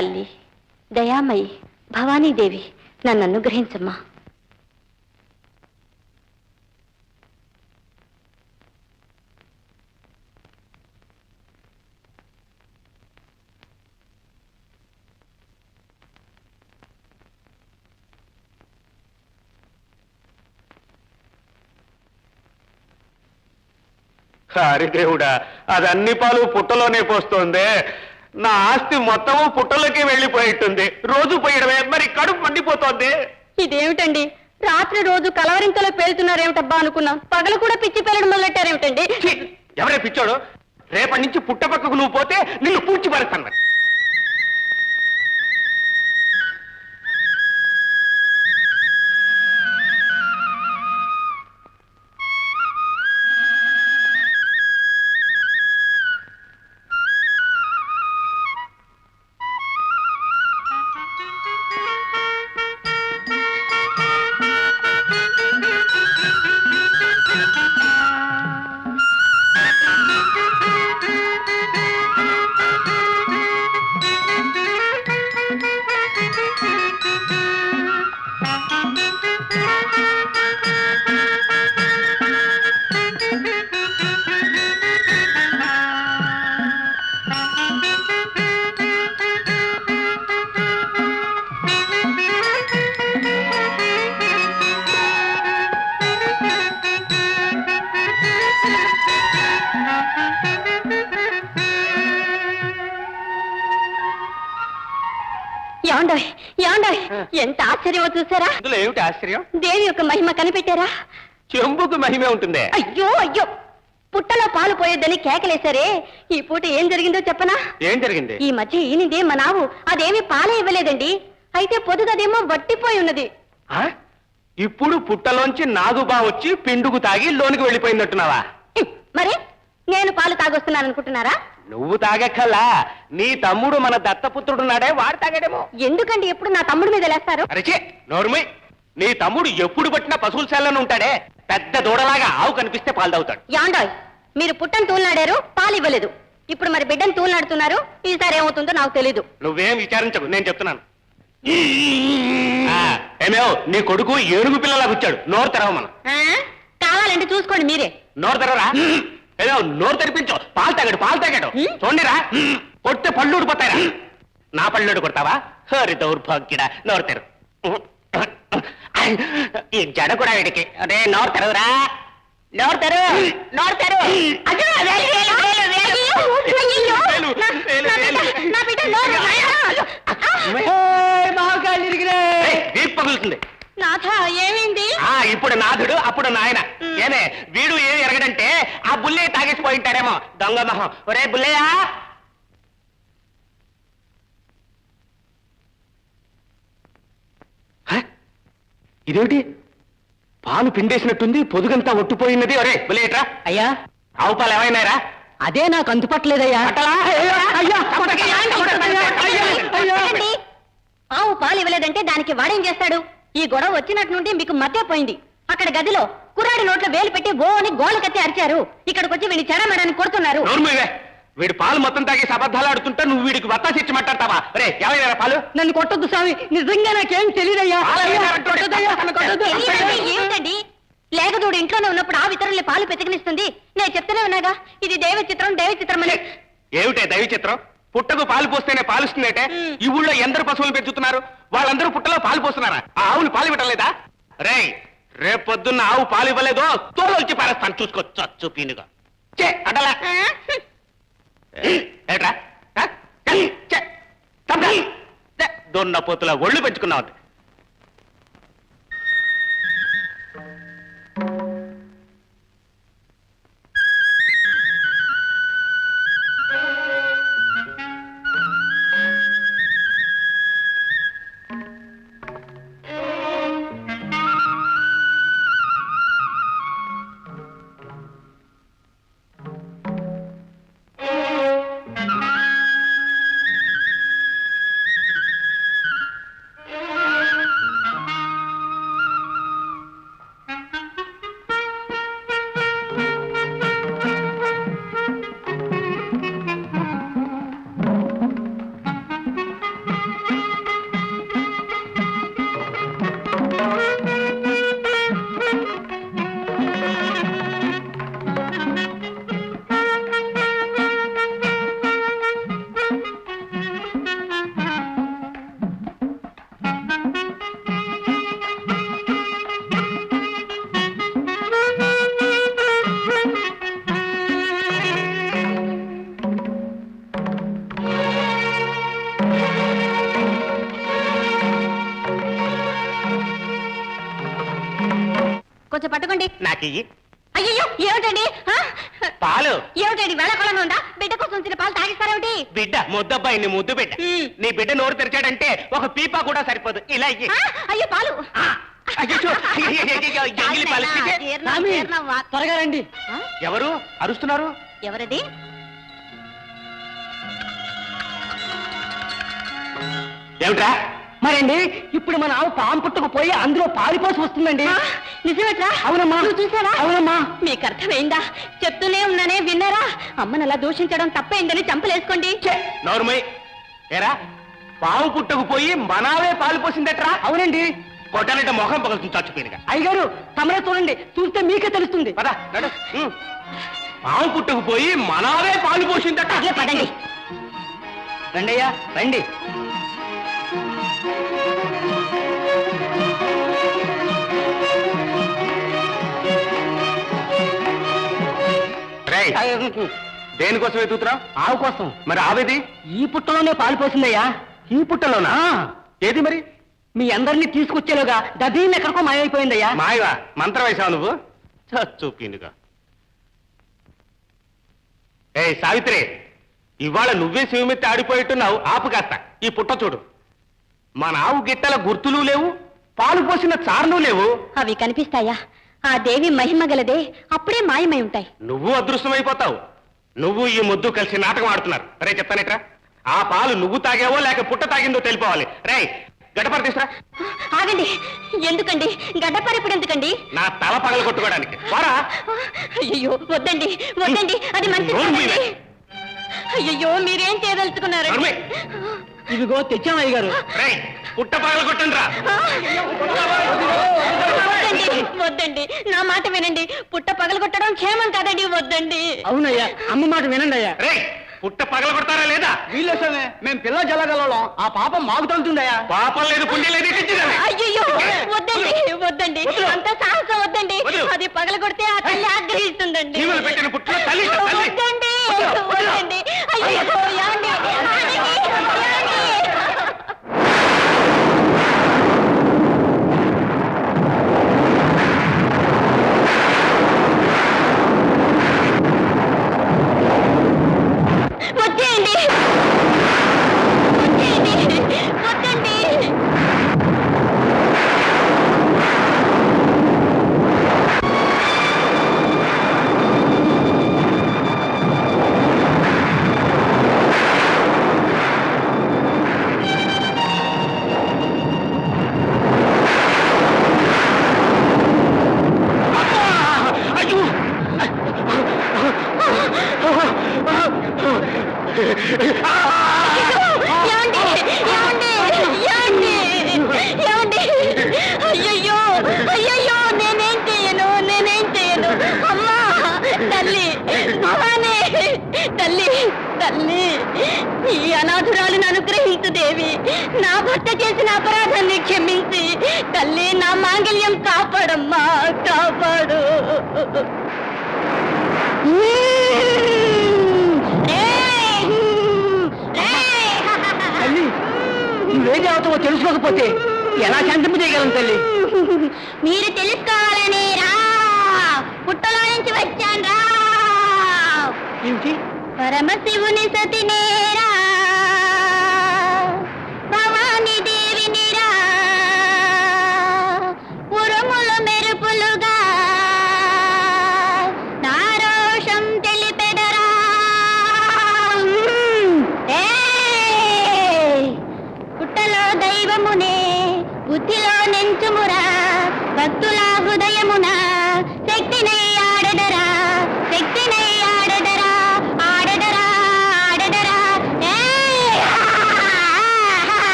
తల్లి దయామయి భవానీదేవి నన్ను అనుగ్రహించమ్మా. హరిదేవుడా, అది అన్ని పాలు పుట్టలోనే పోస్తోంది. నా ఆస్తి మొత్తము పుట్టలోకి వెళ్ళిపోయిట్టుంది. రోజు పోయడమే, మరి కడుపు మండిపోతోంది. ఇదేమిటండి, రాత్రి రోజు కలవరింతలో పేలుతున్నారేమిటబ్బా అనుకున్నాం. పగలు కూడా పిచ్చి పేలడం మొదలెట్టారేమిటండి? ఎవరే పిచ్చోడు? రేపటి నుంచి పుట్ట పక్కకు నువ్వు పోతే నిన్ను పూడ్చి పడతాను. మరి ఎంత ఆశ్చర్యమో చూసారా? ఇందులో ఏమిటి ఆశ్చర్యం? దేవి యొక్క మహిమ కనిపెట్టారా? చెంబుకు మహిమే ఉంటుంది. అయ్యో అయ్యో, పుట్టలో పాలు పోయొద్దని కేకలేశారే, ఈ పూట ఏం జరిగిందో చెప్పనా? ఏం జరిగింది? ఈ మధ్య ఈనిదే మా నావు అదేమి పాలే ఇవ్వలేదండి. అయితే పొదుగదేమో వట్టిపోయి ఉన్నది. ఇప్పుడు పుట్టలోంచి నాగుబా వచ్చి పిండుకు తాగి లోనికి వెళ్ళిపోయిందట్టున్నావా? మరి నేను పాలు తాగొస్తున్నాను అనుకుంటున్నారా? నువ్వు తాగక్కల్లా, నీ తమ్ముడు మన దత్తపుత్రుడున్నాడే, వాడు తాగాడేమో. ఎందుకండి ఎప్పుడు నా తమ్ముడి మీద లేస్తారు? అరచే నోర్మి, నీ తమ్ముడు ఎప్పుడు పట్టినా పశువుల శాలలో ఉంటాడే, పెద్ద దూడలాగా ఆవు కనిపిస్తే పాలు తాగుతాడు. యాండాయ్, మీరు పుట్టను తూలినాడారు, పాలు ఇవ్వలేదు. ఇప్పుడు మరి బిడ్డను తూలినాడుతున్నారు. ఈసారి ఏమవుతుందో నాకు తెలీదు. నువ్వేం విచారించకు, నేను చెప్తున్నాను. ఏమేవో నీ కొడుకు ఏనుగు పిల్లలా వచ్చాడు. నోరు తెరవమను. కావాలంటే చూసుకోండి మీరే. నోరు తెరవరా? ఏదో నోరు తెరిపించు. పాలు తాగాడు చూడండిరా, కొడితే పళ్ళు ఊడిపోతాయిరా. నా పళ్ళు కొడతావా? హరి దౌర్భాగ్యుడా, నోరు తెరు. ఈ జడ కూడా వీడికి. అదే నోరు తెరవురా, నోరు తెరు, నోరు తెరు. పగులుతుంది. నాథ, ఏమైంది? ఇప్పుడు నాథుడు, అప్పుడు నాయన. ఏమే వీడు ఏమి ఎరగడంటే ఆ బుల్లే తాగేసిపోయి ఉంటాడేమో. దొంగ మొహం. ఒరే బుల్లయ్యా, ఇదేమిటి పాలు పిండేసినట్టుంది, పొదుగంతా ఒట్టుపోయినది. ఒరే బుల్లేట్రా. అయ్యా, ఆవు పాలు ఏమైనారా? అదే నాకు అందుపట్లేదయ్యా. ఆవు పాలు ఇవ్వలేదంటే దానికి వాడేం చేస్తాడు? ఈ గొడవ వచ్చినట్టు నుండి మీకు మధ్య పోయింది. అక్కడ గదిలో కుర్రాడి నోట్లో వేలు పెట్టి గో అని గోళ్ళ కత్తి అరిచారు. ఇక్కడికి వచ్చి వీడిని చెడమడని కొడుతున్నారు. వీడి పాలు మొత్తం తాగేసి అబద్ధాలు ఆడుతుంటే నువ్వు వీడికి వత్తాసి ఇచ్చి మాట్లాడతావా? రే ఏమైనా పాలు? నన్ను కొట్టొద్దు స్వామి, నిజంగా నాకేం తెలియదయ్యా. ఏమిటండి, లేకదూడు ఇంట్లోనే ఉన్నప్పుడు ఆ ఇతరుల్ని పాలు పెతికినిస్తుంది. నేను చెప్తూనే ఉన్నాగా, ఇది దైవ చిత్రం, దైవ చిత్రం అని. ఏమిటే దైవ చిత్రం? పుట్టకు పాలు పోస్తేనే పాలుస్తుందేటే? ఈ ఊళ్ళో ఎందరు పశువులు పెంచుతున్నారు? వాళ్ళందరూ పుట్టలో పాలు పోస్తున్నారా? ఆ ఆవులు పాలు ఇవ్వటలేదా? రే రేపొద్దున్న ఆవు పాలు ఇవ్వలేదో తోలొచ్చి పారేస్తాను, చూసుకో. చూపినుగా అడలా ఏట్రా, దొన్న పోతుల ఒళ్ళు పెంచుకున్నావు. పట్టుకోండి. నాకు ఇయ్యి. అయ్యో ఏమిటండి ఆ? పాలు. ఏమిటండి వెళ్ళకొలను ఉందా? బిడ్డ కోసం ఉంచిన పాలు తాగిస్తారేమిటి? బిడ్డ ముద్దబ్బాయి నీ ముద్దు బిడ్డ. నీ బిడ్డ నోరు తెరిచాడంటే ఒక పీపా కూడా సరిపోదు. ఇలా ఇయ్యి. ఆ, అయ్యో పాలు అయ్యో, ఎంగిలి పాలు ఇచ్చి. జీర్ణం, స్వామి, జీర్ణం, త్వరగా రండి. ఆ? ఎవరు అరుస్తున్నారు? ఎవరది? ఏమిట్రా? మరండి ఇప్పుడు మన ఆవు పాము పుట్టుకు పోయి అందులో పారిపోసి వస్తుందండి. ఆ, నిజమేట్రా? అవునమ్మా. నువ్వు చూసావా? అవునమ్మా. మీకు అర్థమైందా? చెప్తూనే ఉన్నానే, విన్నారా? అమ్మను అలా దూషించడం తప్పైందని చంపలేసుకోండి. నోరుమై. ఏరా, పావు పుట్టకు పోయి మనావే పాలు పోసిందట్రా? అవునండి. కొట్టాలంటే మొహం పగులుతుంది చచ్చిపోయినగా. అయ్యగారు తమరే చూడండి, చూస్తే మీకే తెలుస్తుంది. పద నడు. పావు పుట్టకు పోయి మనావే పాలు పోసిందట. అట్లే పదండి. రండి అయ్యా రండి. రేయ్, దేనికోసం వెతుకుతున్నావు? ఆవు కోసం. మరి ఆవేది? ఈ పుట్టలోనే పాలు పోసిందయ్యా. ఈ పుట్టలోనా? ఏది మరి? మీ అందరినీ తీసుకొచ్చేలోగా దదీన్ ఎక్కడికో మాయమైపోయిందయ్యా. మాయవా? మంత్రం వేసావు నువ్వు? చూపినుగా. ఏయ్ సావిత్రి, ఇవాళ నువ్వే శివమెత్తి ఆడిపోయిట్టున్నావు. ఆపు కాస్త. ఈ పుట్ట చూడు. మన ఆవు గిట్టల గుర్తులు లేవు, పాలు పోసిన చారులు లేవు. అవి కనిపిస్తాయా? ఆ దేవి మహిమ గలదే, అప్పుడే మాయమై ఉంటాయి. నువ్వు అదృష్టమైపోతావు. నువ్వు ఈ ముద్దు కలిసి నాటకం ఆడుతున్నారు. రే చెప్తానేట్రా, ఆ పాలు నువ్వు తాగావో లేక పుట్ట తాగిందో తెలిపోవాలి. రే గడపర తీసురా. ఆగండి. ఎందుకండి గడ్డపరిపుడు? ఎందుకండి? నా తల పగల కొట్టుకోవడానికి. వారా. అయ్యో వద్దండి, వద్దండి, అది మంచిది నోరు కాదండి. మూయవే. అయ్యో మీరేం చేయదలుచుకున్నారు? నోర్మే. ఇదిగో తెచ్చాం అయ్యగారు. రేయ్, పుట్ట పగల కొట్టండి రా. వద్దండి, వద్దండి, నా మాట వినండి. పుట్ట పగలగొట్టడం క్షేమం కాదండి. వద్దండి. అవునయ్యా, అమ్మ మాట వినండి అయ్యా. రేయ్, పుట్ట పగల కొడతారా లేదా? వీళ్ళేసమే మేము పిల్ల జల్లగలం. ఆ పాపం మాకు తగులుతుందయ్యా. పాపం లేదు, పుణ్యం లేదు. ఇచ్చిదాన్ని. అయ్యో వద్దండి, వద్దండి, వద్దు. అంత సాహసం వద్దండి. వద్దు. అది పగలగొడితే ఆ తల్లి ఆగ్రహిస్తుందండి. చీమలు పెట్టిన పుట్టిన తల్లి తల్లి. వద్దండి, వద్దు. వద్దండి. అయ్యో ఏమండి? ఆగండి, ఏమండి? వచ్చేయండి, వచ్చేయండి, వద్దండి. అయ్యో. ఏమండి? ఏమండి? ఏమండి? ఏమండి? అయ్యయ్యో, అయ్యయ్యో, నేనేం చేయను, నేనేం చేయను. అమ్మా, తల్లి, భవానే, తల్లి, తల్లి, ఈ అనాథురాలను అనుగ్రహించు దేవి. నా భర్త చేసిన అపరాధాన్ని క్షమించి తల్లి, నా మాంగళ్యం కాపాడమ్మా, కాపాడు. తల్లి, నువ్వేం చదువుతావో తెలుసుకోకపోతే ఎలా శాంతింపు చేయగలను తల్లి? మీరు తెలుసుకోవాలని రా, పుట్టలో నుంచి వచ్చాను రా. ఏమిటి? పరమశివుని సతినేరా, భవాని దేవిని రా, ఉరుములు మెరుపులుగా నా రోషం తెలిపెదరా. పుట్టలో దైవమునే, బుద్ధిలో నెంచుమురా, భక్తుల హృదయమున శక్తినై ఆడదరా, శక్తినై ఆడదరా, ఆడదరా, ఆడదరా.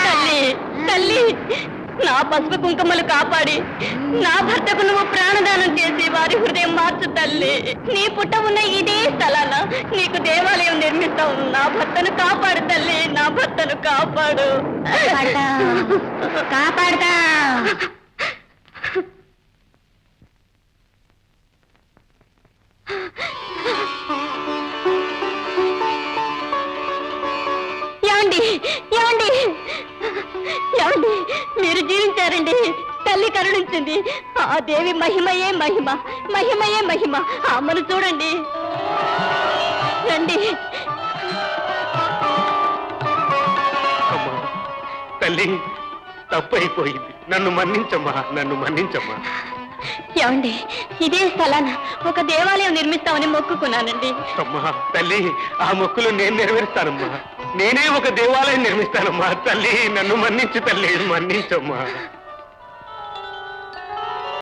తల్లి, తల్లి, నా పసుపు కుంకుమలు కాపాడి నా భర్తకు నువ్వు ప్రాణదానం చేసి వారి హృదయం మార్చు తల్లి. నీ పుట్ట ఉన్న ఇదే స్థలాన నీకు దేవాలయం నిర్మిస్తావు. నా భర్తను కాపాడు తల్లి, నా భర్తను కాపాడు. కాపాడతా. ఏమండి? ఏమండి? ఏమండి? మీరు జీవించారండి, తల్లి కరుణించింది. ఆ దేవి మహిమయే మహిమ, మహిమయే మహిమ. ఆ అమ్మను చూడండి, రండి. అమ్మా తల్లి, తప్పైపోయింది, నన్ను మన్నించమ్మా, నన్ను మన్నించమ్మా. ఏమండి, ఇదే స్థలాన ఒక దేవాలయం నిర్మిస్తామని మొక్కుకున్నానండి. అమ్మా తల్లి, ఆ మొక్కులు నేను నెరవేరుస్తానమ్మా. నేనే ఒక దేవాలయం నిర్మిస్తానమ్మా. తల్లి నన్ను మన్నించు తల్లి, మన్నించమ్మా.